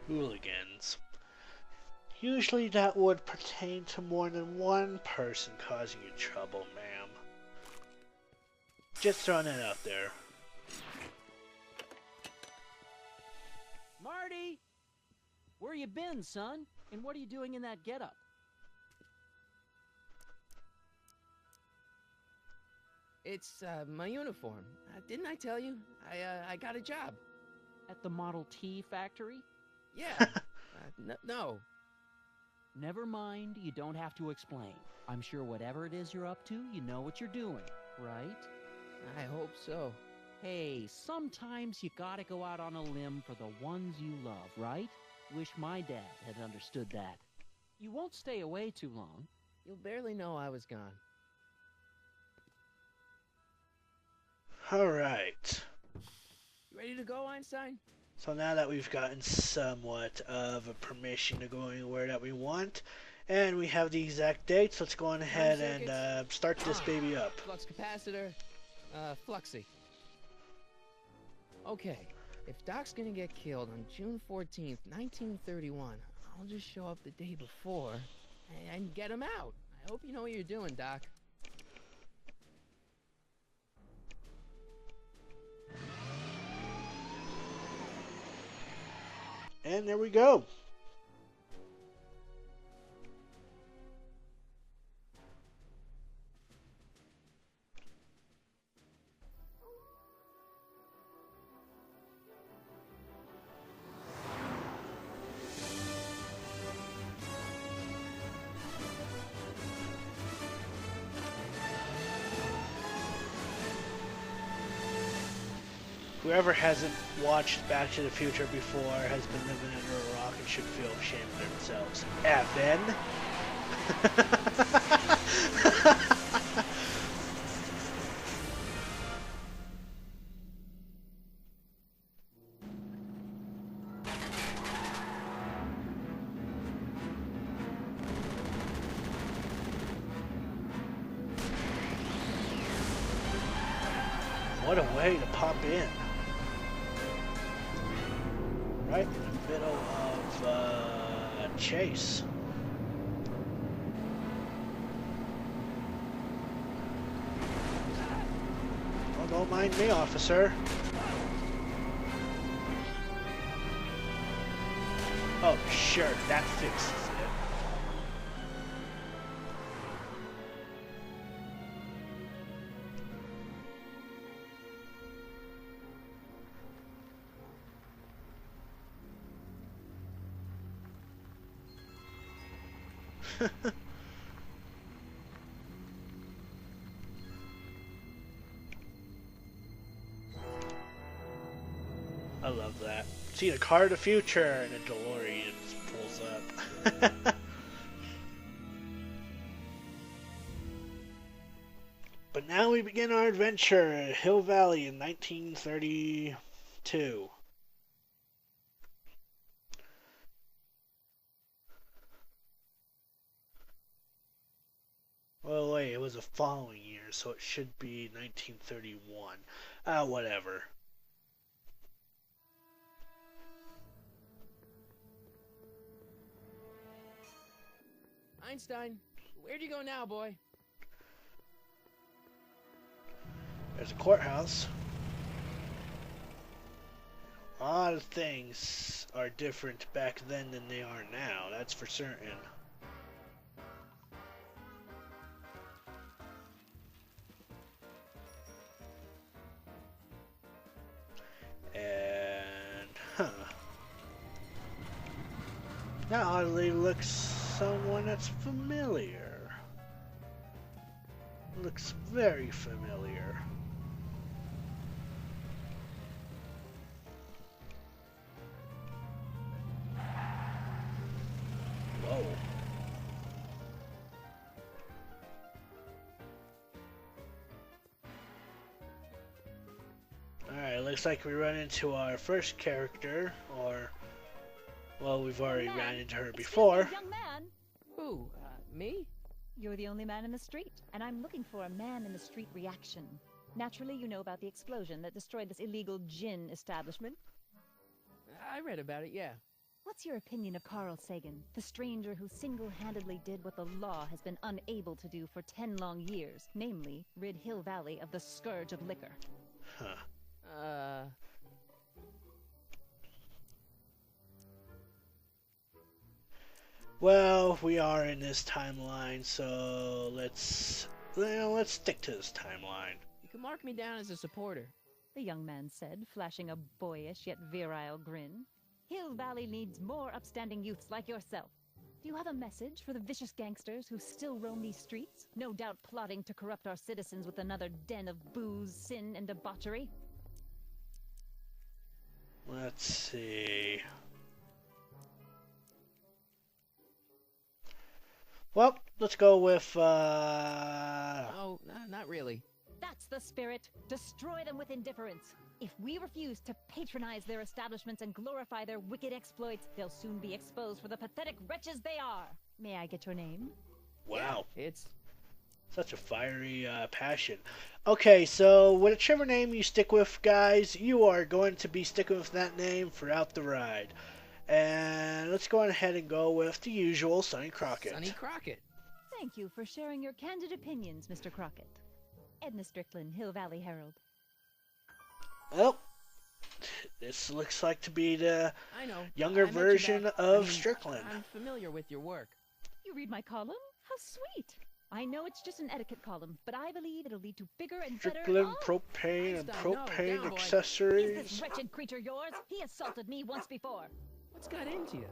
Hooligans. Usually that would pertain to more than one person causing you trouble, ma'am. Just throwing it out there. Marty! Where you been, son? And what are you doing in that getup? It's my uniform. Didn't I tell you? I got a job. At the Model T factory? Yeah. No. Never mind, you don't have to explain. I'm sure whatever it is you're up to, you know what you're doing, right? I hope so. Hey, sometimes you gotta go out on a limb for the ones you love, right? Wish my dad had understood that. You won't stay away too long. You'll barely know I was gone. Alright. You ready to go, Einstein? So now that we've gotten somewhat of a permission to go anywhere that we want, and we have the exact dates, let's go on ahead and start this baby up. Flux capacitor, Fluxy. Okay, if Doc's gonna get killed on June 14th, 1931, I'll just show up the day before and get him out. I hope you know what you're doing, Doc. And there we go. Whoever hasn't watched Back to the Future before has been living under a rock and should feel ashamed of themselves. Evan. What a way to pop in. Right in the middle of a chase. Oh, don't mind me, officer. Oh, sure, that fixes it. I love that. See the car of the future and a DeLorean pulls up. But now we begin our adventure at Hill Valley in 1932. Well, wait, it was the following year, so it should be 1931. Whatever. Einstein, where'd you go now, boy? There's a courthouse. A lot of things are different back then than they are now, that's for certain. And, that oddly looks someone that's familiar. Looks very familiar. Whoa. Alright, looks like we run into our first character, or, well, we've already ran into her before. Excuse me, young man. Who, me? You're the only man in the street, and I'm looking for a man in the street reaction. Naturally, you know about the explosion that destroyed this illegal gin establishment. I read about it, yeah. What's your opinion of Carl Sagan, the stranger who single-handedly did what the law has been unable to do for 10 long years, namely, rid Hill Valley of the scourge of liquor? Huh. Well, we are in this timeline, so let's stick to this timeline. You can mark me down as a supporter. The young man said, flashing a boyish yet virile grin. Hill Valley needs more upstanding youths like yourself. Do you have a message for the vicious gangsters who still roam these streets, no doubt plotting to corrupt our citizens with another den of booze, sin, and debauchery? Let's see. Well, let's go with, Oh, not really. That's the spirit. Destroy them with indifference. If we refuse to patronize their establishments and glorify their wicked exploits, they'll soon be exposed for the pathetic wretches they are. May I get your name? Wow. Yeah, it's... Such a fiery passion. Okay, so whichever name you stick with, guys, you are going to be sticking with that name throughout the ride. And let's go ahead and go with the usual, Sonny Crockett. Sonny Crockett. Thank you for sharing your candid opinions, Mr. Crockett. Edna Strickland, Hill Valley Herald. Well, this looks like to be the I know. younger I mentioned version that. of I mean, Strickland. I'm familiar with your work. You read my column? How sweet. I know it's just an etiquette column, but I believe it'll lead to bigger and better... Strickland propane and Einstein, no, propane down, boy. Is accessories. this wretched creature yours? He assaulted me once before. What's got into you?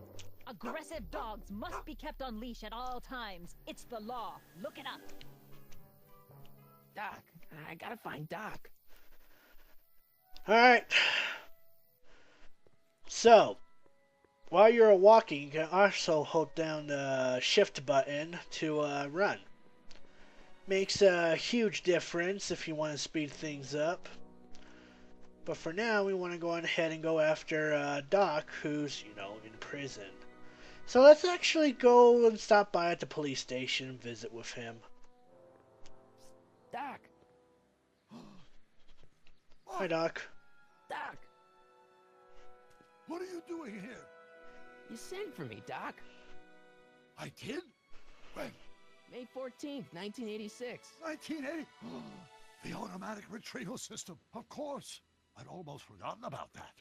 Aggressive dogs must be kept on leash at all times. It's the law. Look it up. Doc. I gotta find Doc. Alright. So, while you're walking, you can also hold down the shift button to run. Makes a huge difference if you want to speed things up. But for now, we want to go on ahead and go after Doc, who's, in prison. So let's actually go and stop by at the police station and visit with him. Doc. Hi, Doc. Doc. What are you doing here? You sent for me, Doc. I did? When? May 14th, 1986. 1980? The automatic retrieval system. Of course. I'd almost forgotten about that.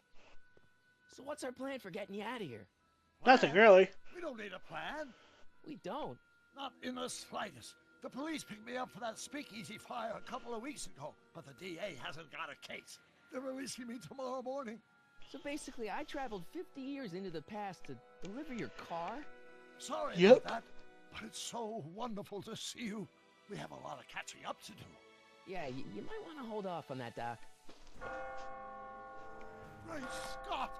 So what's our plan for getting you out of here? Nothing, really. We don't need a plan. We don't. Not in the slightest. The police picked me up for that speakeasy fire a couple of weeks ago, but the DA hasn't got a case. They're releasing me tomorrow morning. So basically, I traveled 50 years into the past to deliver your car? Sorry Yep. about that, but it's so wonderful to see you. We have a lot of catching up to do. Yeah, you might want to hold off on that, Doc. Great Scott!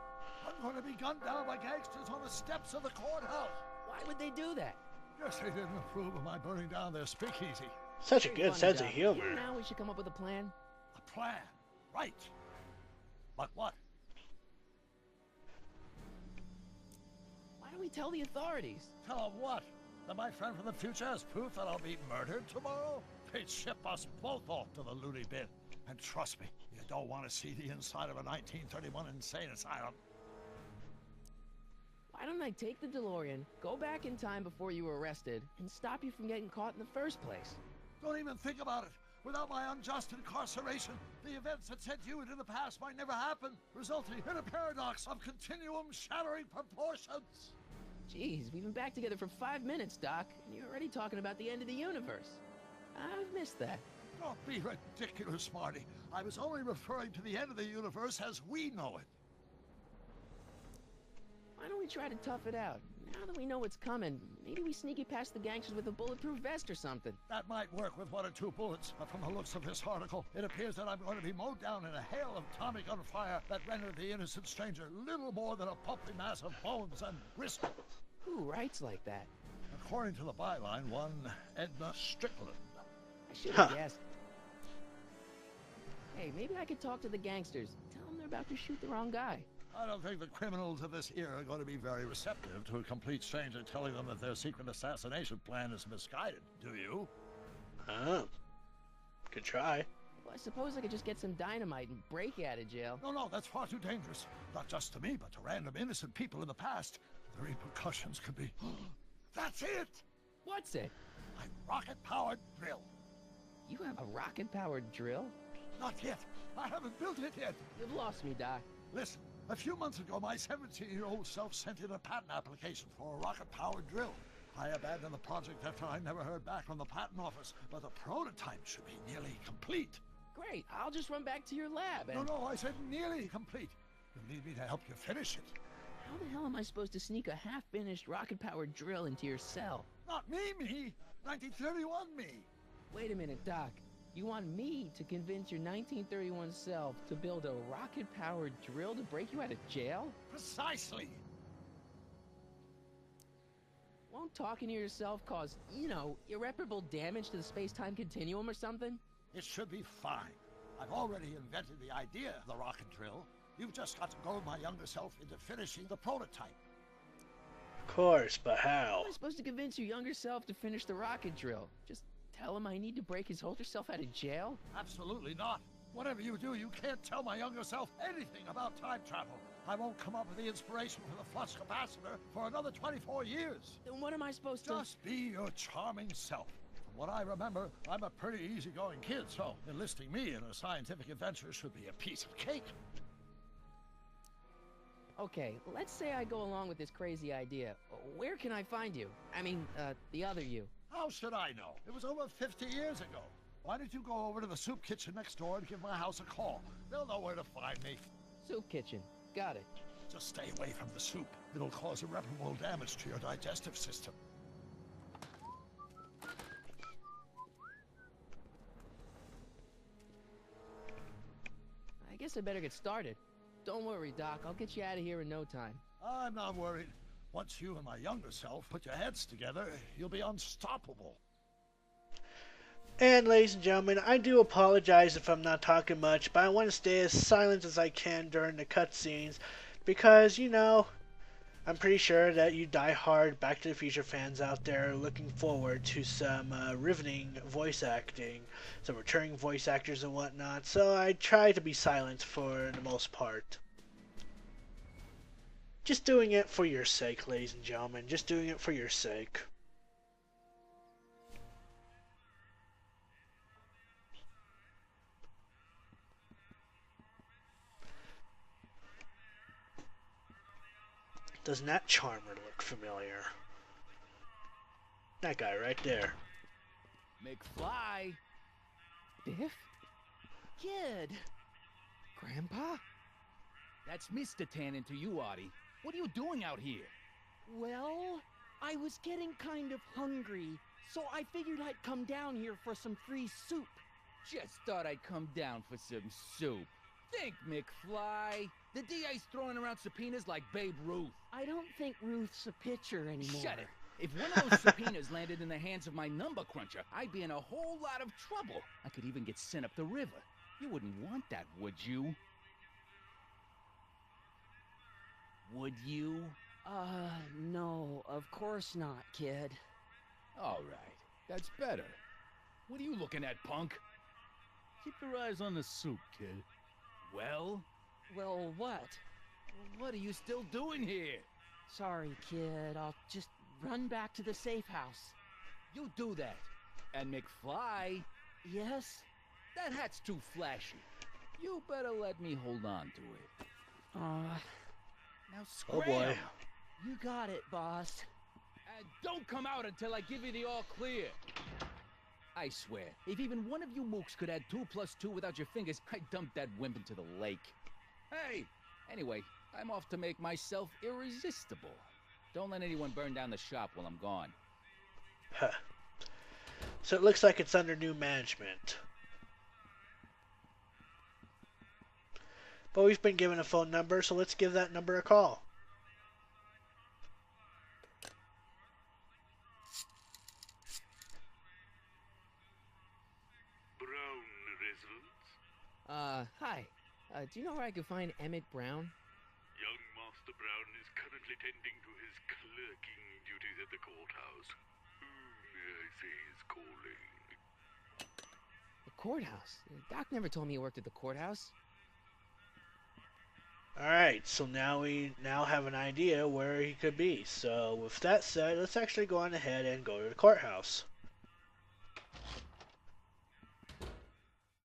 I'm going to be gunned down by gangsters on the steps of the courthouse. Why would they do that? Guess they didn't approve of my burning down their speakeasy. Such a Very good funny, sense of Doc. humor. Now we should come up with a plan. A plan, right? But what? Why don't we tell the authorities? Tell them what? That my friend from the future has proof that I'll be murdered tomorrow? They'd ship us both off to the loony bin. And trust me, you don't want to see the inside of a 1931 insane asylum. Why don't I take the DeLorean, go back in time before you were arrested, and stop you from getting caught in the first place? Don't even think about it. Without my unjust incarceration, the events that sent you into the past might never happen, resulting in a paradox of continuum-shattering proportions. Jeez, we've been back together for 5 minutes, Doc, and you're already talking about the end of the universe. I've missed that. Don't be ridiculous, Marty. I was only referring to the end of the universe as we know it. Why don't we try to tough it out? Now that we know what's coming, maybe we sneak it past the gangsters with a bulletproof vest or something. That might work with 1 or 2 bullets, but from the looks of this article, it appears that I'm going to be mowed down in a hail of Tommy gun fire that rendered the innocent stranger little more than a pulpy mass of bones and brisket. Who writes like that? According to the byline, one Edna Strickland. I should have guessed. Hey, maybe I could talk to the gangsters. Tell them they're about to shoot the wrong guy. I don't think the criminals of this era are going to be very receptive to a complete stranger telling them that their secret assassination plan is misguided, do you? Oh. Could try. Well, I suppose I could just get some dynamite and break out of jail. No, that's far too dangerous. Not just to me, but to random innocent people in the past. The repercussions could be... That's it! What's it? My rocket-powered drill. You have a rocket-powered drill? Not yet. I haven't built it yet. You've lost me, Doc. Listen, a few months ago, my 17-year-old self sent in a patent application for a rocket-powered drill. I abandoned the project after I never heard back from the patent office, but the prototype should be nearly complete. Great, I'll just run back to your lab and... No, I said nearly complete. You'll need me to help you finish it. How the hell am I supposed to sneak a half-finished rocket-powered drill into your cell? Not me! 1931 me! Wait a minute, Doc. You want me to convince your 1931 self to build a rocket-powered drill to break you out of jail? Precisely! Won't talking to yourself cause, irreparable damage to the space-time continuum or something? It should be fine. I've already invented the idea of the rocket drill. You've just got to goad my younger self into finishing the prototype. Of course, but how? How am I supposed to convince your younger self to finish the rocket drill? Just tell him I need to break his older self out of jail? Absolutely not. Whatever you do, you can't tell my younger self anything about time travel. I won't come up with the inspiration for the flux capacitor for another 24 years. Then what am I supposed to... Just be your charming self. From what I remember, I'm a pretty easygoing kid, so enlisting me in a scientific adventure should be a piece of cake. Okay, let's say I go along with this crazy idea. Where can I find you? I mean, the other you. How should I know? It was over 50 years ago. Why don't you go over to the soup kitchen next door and give my house a call? They'll know where to find me. Soup kitchen. Got it. Just stay away from the soup. It'll cause irreparable damage to your digestive system. I guess I better get started. Don't worry, Doc. I'll get you out of here in no time. I'm not worried. Once you and my younger self put your heads together, you'll be unstoppable. And ladies and gentlemen, I do apologize if I'm not talking much, but I want to stay as silent as I can during the cutscenes because, I'm pretty sure that you die-hard Back to the Future fans out there are looking forward to some riveting voice acting, some returning voice actors and whatnot, so I try to be silent for the most part. Just doing it for your sake, ladies and gentlemen, just doing it for your sake. Doesn't that charmer look familiar? That guy right there. McFly! Biff? Kid! Grandpa? That's Mr. Tannen to you, Artie. What are you doing out here? Well, I was getting kind of hungry, so I figured I'd come down here for some free soup. Just thought I'd come down for some soup. Think, McFly. The DA's throwing around subpoenas like Babe Ruth. I don't think Ruth's a pitcher anymore. Shut it. If one of those subpoenas landed in the hands of my number cruncher, I'd be in a whole lot of trouble. I could even get sent up the river. You wouldn't want that, would you? Would you? No, of course not, kid. All right, that's better. What are you looking at, punk? Keep your eyes on the soup, kid. Well, what? what are you still doing here? Sorry, kid. I'll just run back to the safe house. You do that. And McFly, Yes? that hat's too flashy. You better let me hold on to it. Now Oh scram! boy. You got it, boss. And don't come out until I give you the all clear. I swear, if even one of you mooks could add 2 + 2 without your fingers, I'd dump that wimp into the lake. Hey! Anyway, I'm off to make myself irresistible. Don't let anyone burn down the shop while I'm gone. Huh. So it looks like it's under new management. But we've been given a phone number, so let's give that number a call. Brown residence? Hi. Do you know where I could find Emmett Brown? Young Master Brown is currently tending to his clerking duties at the courthouse. Who may I say is calling? The courthouse. Doc never told me he worked at the courthouse. Alright, so now we have an idea where he could be. So with that said, let's actually go on ahead and go to the courthouse.